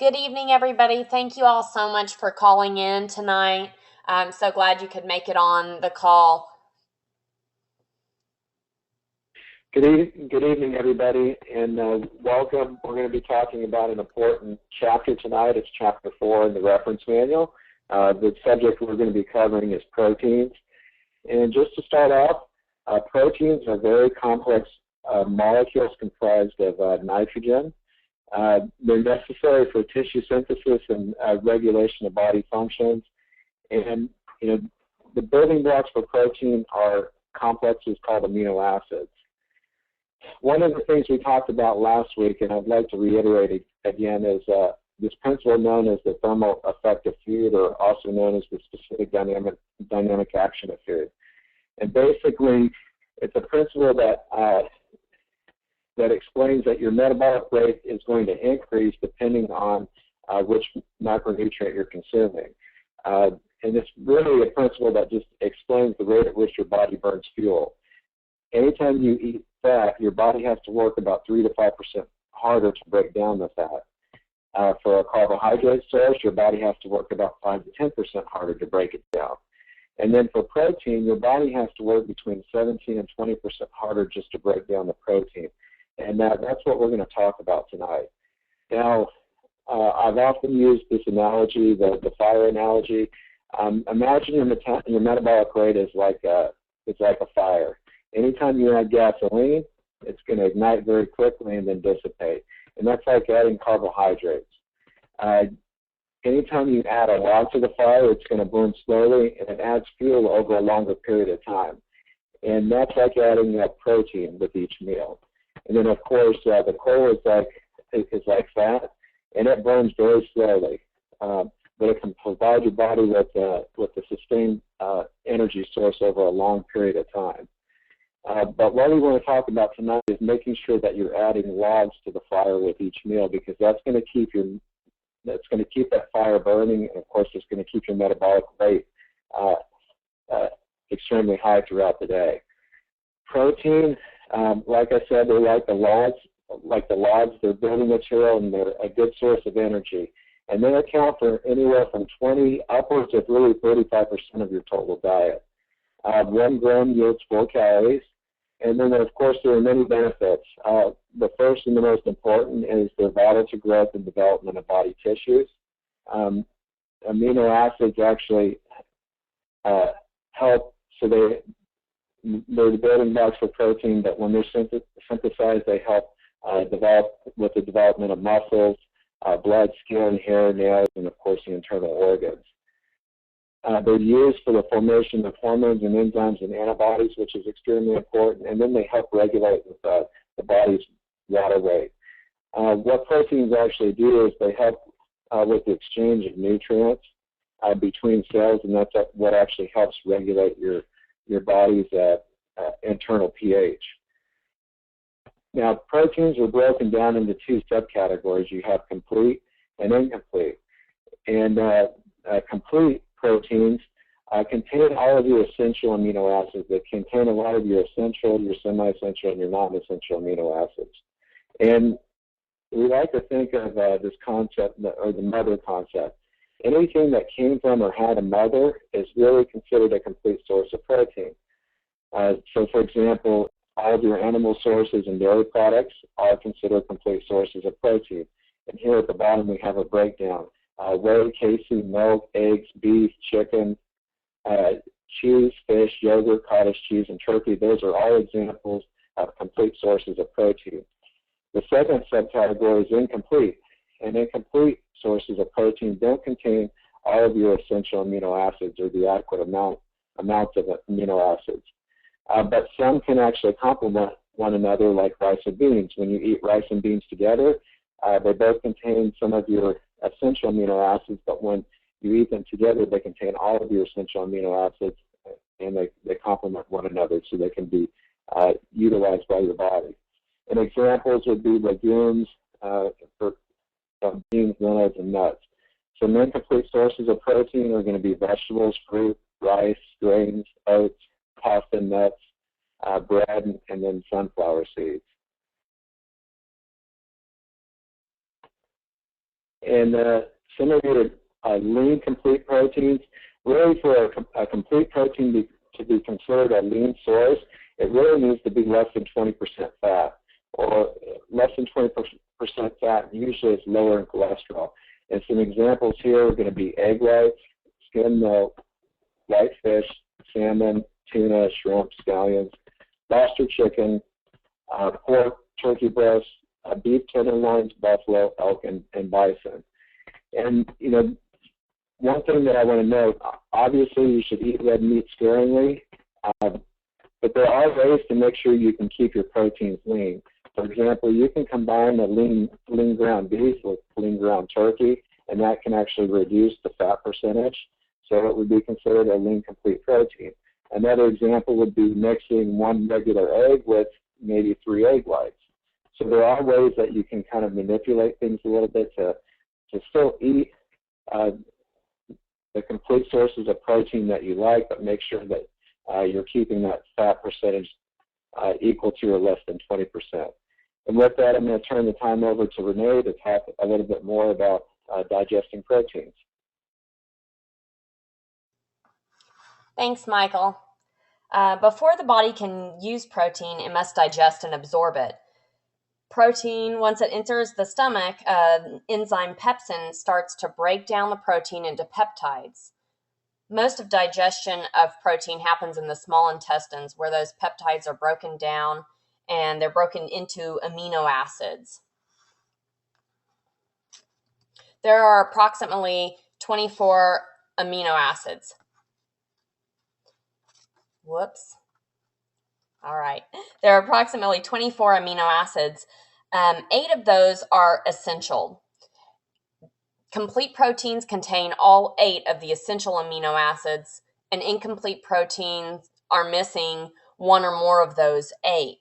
Good evening, everybody. Thank you all so much for calling in tonight. I'm so glad you could make it on the call. Good evening, everybody, and welcome. We're going to be talking about an important chapter tonight. It's Chapter 4 in the reference manual. The subject we're going to be covering is proteins. And just to start off, proteins are very complex molecules comprised of nitrogen. They're necessary for tissue synthesis and regulation of body functions. And the building blocks for protein are complexes called amino acids. One of the things we talked about last week, and I'd like to reiterate it again, is this principle known as the thermal effect of food, or also known as the specific dynamic action of food. And basically, it's a principle that that explains that your metabolic rate is going to increase depending on which macronutrient you're consuming. And it's really a principle that just explains the rate at which your body burns fuel. Anytime you eat fat, your body has to work about 3 to 5% harder to break down the fat. For a carbohydrate source, your body has to work about 5 to 10% harder to break it down. And then for protein, your body has to work between 17 and 20% harder just to break down the protein. And that's what we're going to talk about tonight. Now, I've often used this analogy, the fire analogy. Imagine your metabolic rate is like a fire. Anytime you add gasoline, it's going to ignite very quickly and then dissipate. And that's like adding carbohydrates. Anytime you add a lot to the fire, it's going to burn slowly, and it adds fuel over a longer period of time. And that's like adding protein with each meal. And then, of course, the coal is like fat, and it burns very slowly. But it can provide your body with a sustained energy source over a long period of time. But what we want to talk about tonight is making sure that you're adding logs to the fire with each meal, because that's going to keep that fire burning, and of course, it's going to keep your metabolic rate extremely high throughout the day. Protein, like I said, they're like the logs. They're building material, and they're a good source of energy. And they account for anywhere from 20 upwards of really 35% of your total diet. 1 gram yields 4 calories. And then, of course, there are many benefits. The first and the most important is they're vital to growth and development of body tissues. Amino acids actually help, so they're the building blocks for protein, but when they're synthesized, they help develop with the development of muscles, blood, skin, hair, nails, and, of course, the internal organs. They're used for the formation of hormones and enzymes and antibodies, which is extremely important, and then they help regulate with, the body's water weight. What proteins actually do is they help with the exchange of nutrients between cells, and that's what actually helps regulate your body's internal pH. Now, proteins are broken down into 2 subcategories. You have complete and incomplete. And complete proteins contain all of your essential amino acids. They contain a lot of your essential, your semi-essential, and your non-essential amino acids. And we like to think of this concept, or the mother concept. Anything that came from or had a mother is really considered a complete source of protein. So, for example, all of your animal sources and dairy products are considered complete sources of protein. And here at the bottom we have a breakdown. Whey, casein, milk, eggs, beef, chicken, cheese, fish, yogurt, cottage cheese, and turkey. Those are all examples of complete sources of protein. The second subcategory is incomplete. And incomplete sources of protein don't contain all of your essential amino acids, or the adequate amounts of amino acids. But some can actually complement one another, like rice and beans. When you eat rice and beans together, they both contain some of your essential amino acids, but when you eat them together, they contain all of your essential amino acids, and they complement one another, so they can be utilized by your body. And examples would be legumes, beans, lentils, and nuts. Some incomplete sources of protein are going to be vegetables, fruit, rice, grains, oats, pasta, nuts, bread, and then sunflower seeds. And some of your lean complete proteins, really for a complete protein to be considered a lean source, it really needs to be less than 20% fat, or less than 20% fat usually is lower in cholesterol. And some examples here are going to be egg whites, skim milk, white fish, salmon, tuna, shrimp, scallions, lobster, chicken, pork, turkey breast, beef tenderloins, buffalo, elk, and bison. And, you know, one thing that I want to note, obviously you should eat red meat sparingly, but there are ways to make sure you can keep your proteins lean. For example, you can combine a lean ground beef with lean ground turkey, and that can actually reduce the fat percentage, so it would be considered a lean complete protein. Another example would be mixing one regular egg with maybe 3 egg whites. So there are ways that you can kind of manipulate things a little bit to still eat the complete sources of protein that you like, but make sure that you're keeping that fat percentage equal to or less than 20%. And with that, I'm going to turn the time over to Renee to talk a little bit more about digesting proteins. Thanks, Michael. Before the body can use protein, it must digest and absorb it. Protein, once it enters the stomach, enzyme pepsin starts to break down the protein into peptides. Most of digestion of protein happens in the small intestines, where those peptides are broken down and they're broken into amino acids. There are approximately 24 amino acids. Whoops. All right. There are approximately 24 amino acids. 8 of those are essential. Complete proteins contain all 8 of the essential amino acids, and incomplete proteins are missing 1 or more of those 8.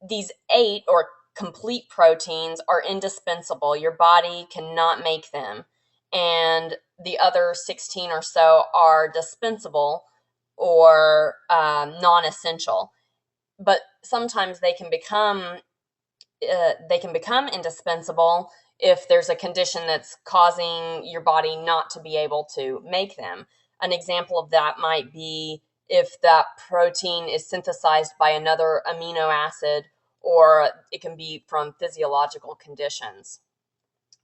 These 8 or complete proteins are indispensable. Your body cannot make them. And the other 16 or so are dispensable or non-essential. But sometimes they can become indispensable if there's a condition that's causing your body not to be able to make them. An example of that might be if that protein is synthesized by another amino acid, or it can be from physiological conditions.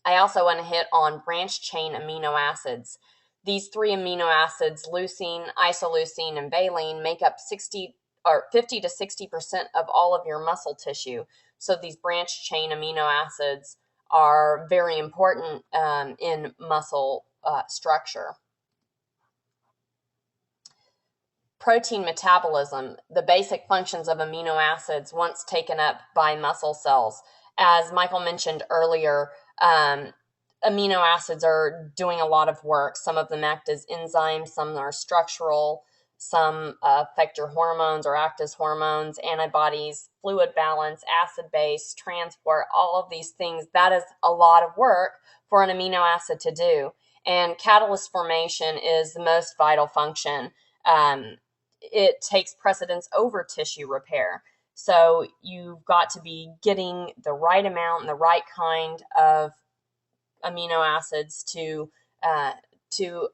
I also want to hit on branched chain amino acids. These 3 amino acids, leucine, isoleucine, and valine, make up 50 to 60% of all of your muscle tissue. So these branched chain amino acids are very important in muscle structure. Protein metabolism, the basic functions of amino acids once taken up by muscle cells. As Michael mentioned earlier, amino acids are doing a lot of work. Some of them act as enzymes, some are structural, some affect your hormones or act as hormones, antibodies, fluid balance, acid base, transport, all of these things. That is a lot of work for an amino acid to do. And catalyst formation is the most vital function. It takes precedence over tissue repair. So you've got to be getting the right amount and the right kind of amino acids to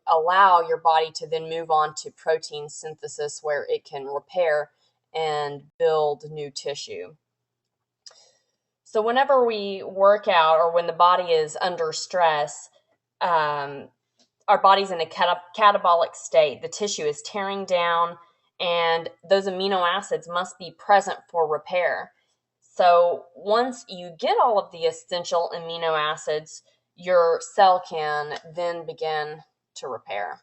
allow your body to then move on to protein synthesis, where it can repair and build new tissue. So whenever we work out, or when the body is under stress, our body's in a catabolic state. The tissue is tearing down, and those amino acids must be present for repair. So once you get all of the essential amino acids, your cell can then begin to repair.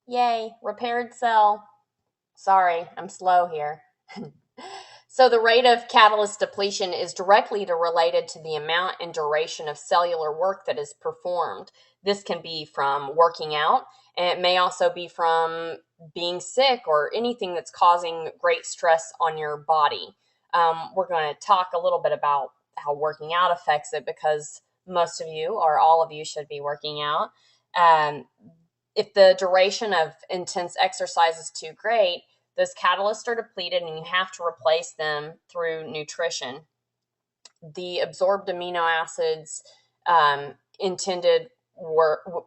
Yay, repaired cell. Sorry, I'm slow here. So the rate of catalyst depletion is directly related to the amount and duration of cellular work that is performed. This can be from working out, and it may also be from being sick or anything that's causing great stress on your body. We're going to talk a little bit about how working out affects it, because most of you or all of you should be working out. If the duration of intense exercise is too great, those catalysts are depleted and you have to replace them through nutrition. The absorbed amino acids intended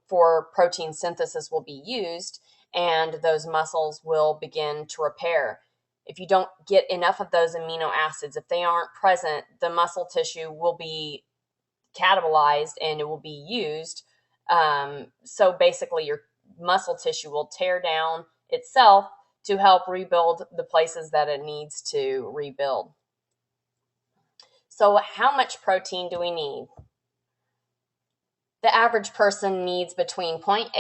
for protein synthesis will be used, and those muscles will begin to repair. If you don't get enough of those amino acids, if they aren't present, the muscle tissue will be catabolized and it will be used. So basically, your muscle tissue will tear down itself to help rebuild the places that it needs to rebuild. So how much protein do we need? The average person needs between 0.8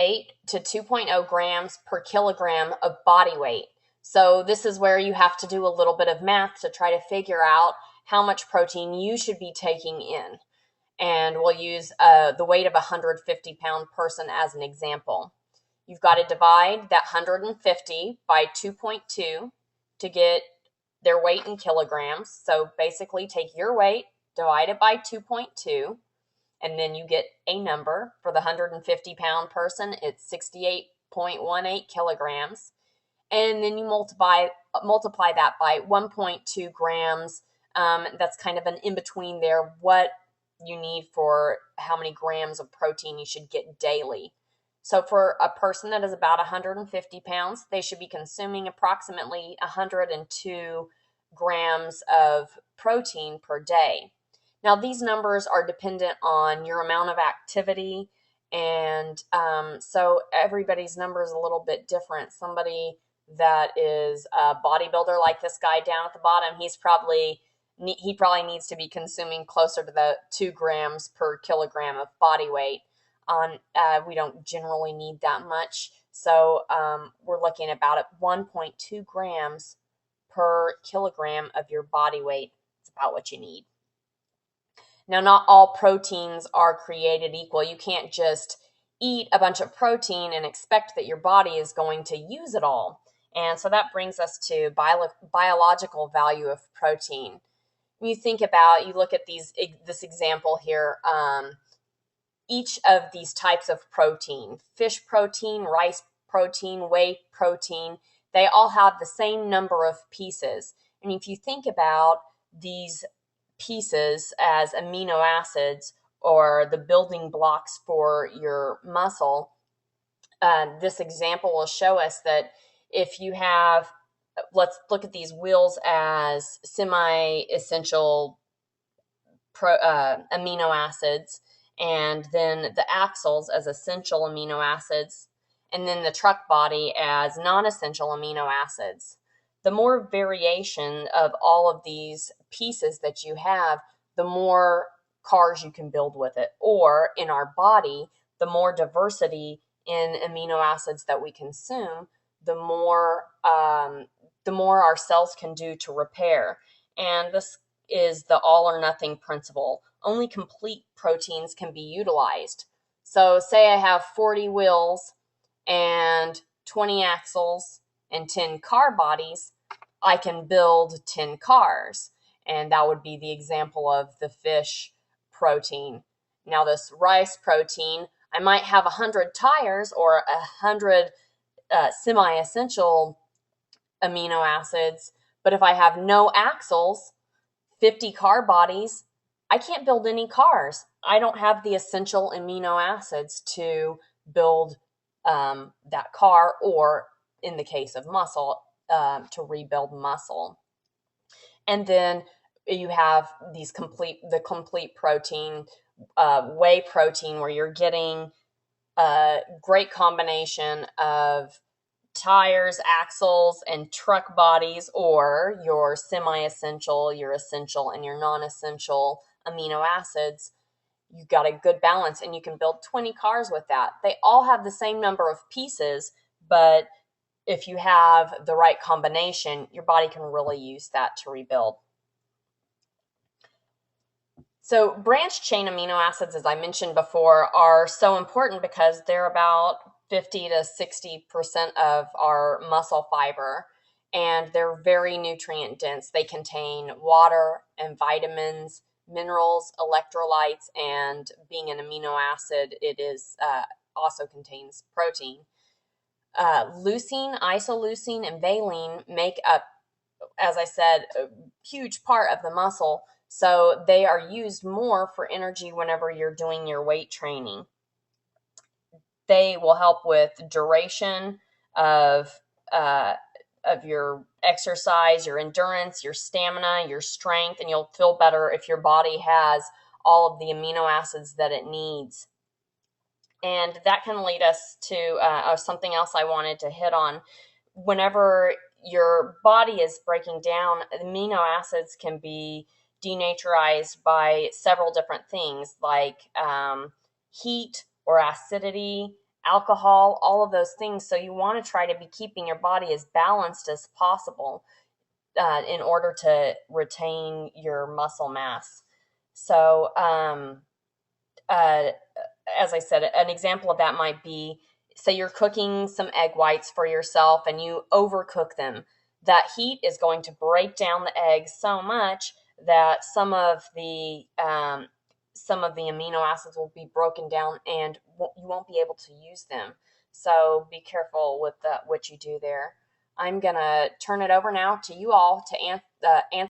to 2.0 grams per kilogram of body weight. So this is where you have to do a little bit of math to try to figure out how much protein you should be taking in. And we'll use the weight of a 150-pound person as an example. You've got to divide that 150 by 2.2 to get their weight in kilograms. So basically take your weight, divide it by 2.2, and then you get a number. For the 150-pound person, it's 68.18 kilograms. And then you multiply that by 1.2 grams. That's kind of an in-between there, what you need for how many grams of protein you should get daily. So for a person that is about 150 pounds, they should be consuming approximately 102 grams of protein per day. Now, these numbers are dependent on your amount of activity, and so everybody's number is a little bit different. Somebody that is a bodybuilder like this guy down at the bottom, he probably needs to be consuming closer to the 2 grams per kilogram of body weight. We don't generally need that much, so we're looking about at 1.2 grams per kilogram of your body weight. It's about what you need. Now, not all proteins are created equal. You can't just eat a bunch of protein and expect that your body is going to use it all. And so that brings us to biological value of protein. When you think about, you look at this example here, each of these types of protein, fish protein, rice protein, whey protein, they all have the same number of pieces. And if you think about these pieces as amino acids or the building blocks for your muscle, this example will show us that if you have, let's look at these wheels as semi-essential amino acids, and then the axles as essential amino acids, and then the truck body as non-essential amino acids. The more variation of all of these pieces that you have, the more cars you can build with it. Or in our body, the more diversity in amino acids that we consume, the more our cells can do to repair. And this is the all or nothing principle. Only complete proteins can be utilized. So say I have 40 wheels and 20 axles and 10 car bodies, I can build 10 cars. And that would be the example of the fish protein. Now this rice protein, I might have 100 tires or 100 semi-essential amino acids, but if I have no axles, 50 car bodies, I can't build any cars. I don't have the essential amino acids to build that car, or in the case of muscle, to rebuild muscle. And then you have the complete protein, whey protein, where you're getting a great combination of tires, axles, and truck bodies, or your semi-essential, your essential, and your non-essential amino acids. You've got a good balance, and you can build 20 cars with that. They all have the same number of pieces, but if you have the right combination, your body can really use that to rebuild. So branched chain amino acids, as I mentioned before, are so important because they're about 50 to 60% of our muscle fiber, and they're very nutrient dense. They contain water and vitamins, minerals, electrolytes, and being an amino acid, it is also contains protein. Leucine, isoleucine, and valine make up, as I said, a huge part of the muscle. So they are used more for energy whenever you're doing your weight training. They will help with duration of uh, of your exercise, your endurance, your stamina, your strength, and you'll feel better if your body has all of the amino acids that it needs. And that can lead us to something else I wanted to hit on. Whenever your body is breaking down, amino acids can be denaturized by several different things like heat or acidity, alcohol, all of those things. So you want to try to be keeping your body as balanced as possible in order to retain your muscle mass. So, uh, as I said, an example of that might be, say you're cooking some egg whites for yourself and you overcook them. That heat is going to break down the eggs so much that some of the amino acids will be broken down and you won't be able to use them. So be careful with what you do there. I'm gonna turn it over now to you all to answer